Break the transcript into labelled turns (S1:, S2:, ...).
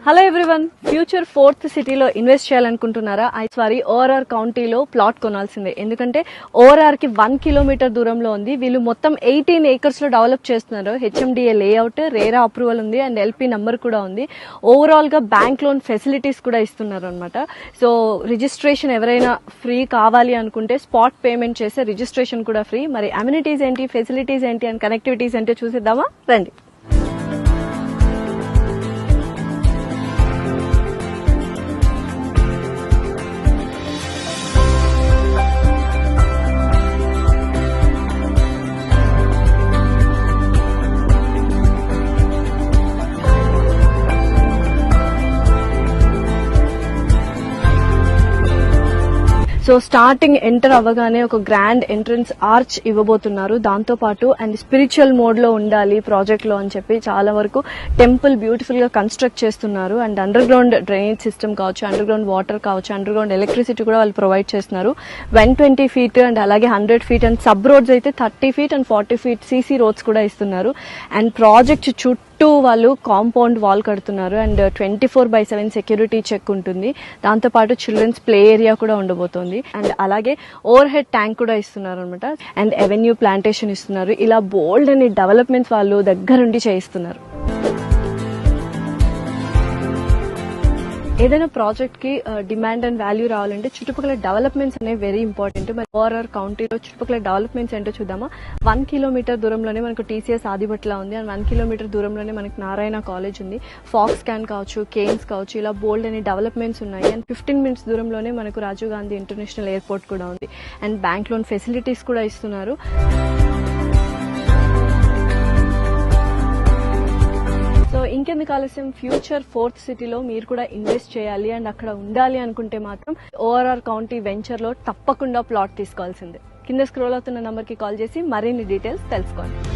S1: Hello everyone, future fourth సిటీలో invest చేయాలనుకుంటున్నారా? Sorry, ORR కౌంటీలో ప్లాట్ కొనాల్సిందే. ఎందుకంటే ఓఆర్ఆర్ కి 1 కిలోమీటర్ దూరంలో ఉంది. వీళ్ళు మొత్తం 18 acres లో డెవలప్ చేస్తున్నారు. హెచ్ఎండిఏ లేఅవుట్, రేరా అప్రూవల్ ఉంది అండ్ ఎల్పీ నంబర్ కూడా ఉంది. ఓవరాల్ గా బ్యాంక్ లోన్ ఫెసిలిటీస్ కూడా ఇస్తున్నారు అనమాట. సో రిజిస్ట్రేషన్ ఎవరైనా ఫ్రీ కావాలి అనుకుంటే స్పాట్ పేమెంట్ చేస్తే రిజిస్ట్రేషన్ కూడా ఫ్రీ. మరి అమ్యూనిటీస్ ఏంటి, ఫెసిలిటీస్ ఏంటి అండ్ కనెక్టివిటీస్ ఏంటో చూసిద్దామా? రండి. సో స్టార్టింగ్ ఎంటర్ అవ్వగానే ఒక గ్రాండ్ ఎంట్రన్స్ ఆర్చ్ ఇవ్వబోతున్నారు. దాంతో పాటు అండ్ స్పిరిచువల్ మోడ్ లో ఉండాలి ప్రాజెక్ట్ లో అని చెప్పి చాలా వరకు టెంపుల్ బ్యూటిఫుల్ గా కన్స్ట్రక్ట్ చేస్తున్నారు. And under ground drainage system కావచ్చు, అండర్ గ్రౌండ్ వాటర్ కావచ్చు, అండర్ గ్రౌండ్ ఎలక్ట్రిసిటీ కూడా వాళ్ళు ప్రొవైడ్ చేస్తున్నారు. 120 feet అండ్ అలాగే 100 feet అండ్ సబ్ రోడ్స్ అయితే 30 feet and 40 feet CC roads కూడా ఇస్తున్నారు. అండ్ ప్రాజెక్ట్ చుట్టూ వాళ్ళు కాంపౌండ్ వాల్ కడుతున్నారు అండ్ 24/7 సెక్యూరిటీ చెక్ ఉంటుంది. దాంతో పాటు చిల్డ్రన్స్ ప్లే ఏరియా కూడా ఉండబోతోంది. అండ్ అలాగే ఓవర్ హెడ్ ట్యాంక్ కూడా ఇస్తున్నారు అనమాట. అండ్ ఎవెన్యూ ప్లాంటేషన్ ఇస్తున్నారు. ఇలా బోల్డ్ అనే డెవలప్మెంట్స్ వాళ్ళు దగ్గరుండి చేయిస్తున్నారు. ఏదైనా ప్రాజెక్ట్ కి డిమాండ్ అండ్ వాల్యూ రావాలంటే చుట్టుపక్కల డెవలప్మెంట్స్ అనేవి వెరీ ఇంపార్టెంట్. మరి ఓఆర్ఆర్ కౌంటీలో చుట్టుపక్కల డెవలప్మెంట్స్ ఏంటో చూద్దామా? 1 kilometer దూరంలోనే మనకు టీసీఎస్ ఆదిబట్ల ఉంది అండ్ 1 kilometer దూరంలోనే మనకి నారాయణ కాలేజ్ ఉంది. ఫాక్స్ క్యాన్ కావచ్చు, కేన్స్ కావచ్చు, ఇలా బోల్డ్ అనే డెవలప్మెంట్స్ ఉన్నాయి. అండ్ 15 minutes దూరంలోనే మనకు రాజీవ్ గాంధీ ఇంటర్నేషనల్ ఎయిర్పోర్ట్ కూడా ఉంది. అండ్ బ్యాంక్ లోన్ ఫెసిలిటీస్ కూడా ఇస్తున్నారు. సో ఇంకెందుకు ఆలస్యం, ఫ్యూచర్ ఫోర్త్ సిటీలో మీరు కూడా ఇన్వెస్ట్ చేయాలి అండ్ అక్కడ ఉండాలి అనుకుంటే మాత్రం ఓఆర్ఆర్ కౌంటీ వెంచర్ లో తప్పకుండా ప్లాట్ తీసుకోవాల్సిందే. కింద స్క్రోల్ అవుతున్న నంబర్ కి కాల్ చేసి మరిన్ని డీటెయిల్స్ తెలుసుకోండి.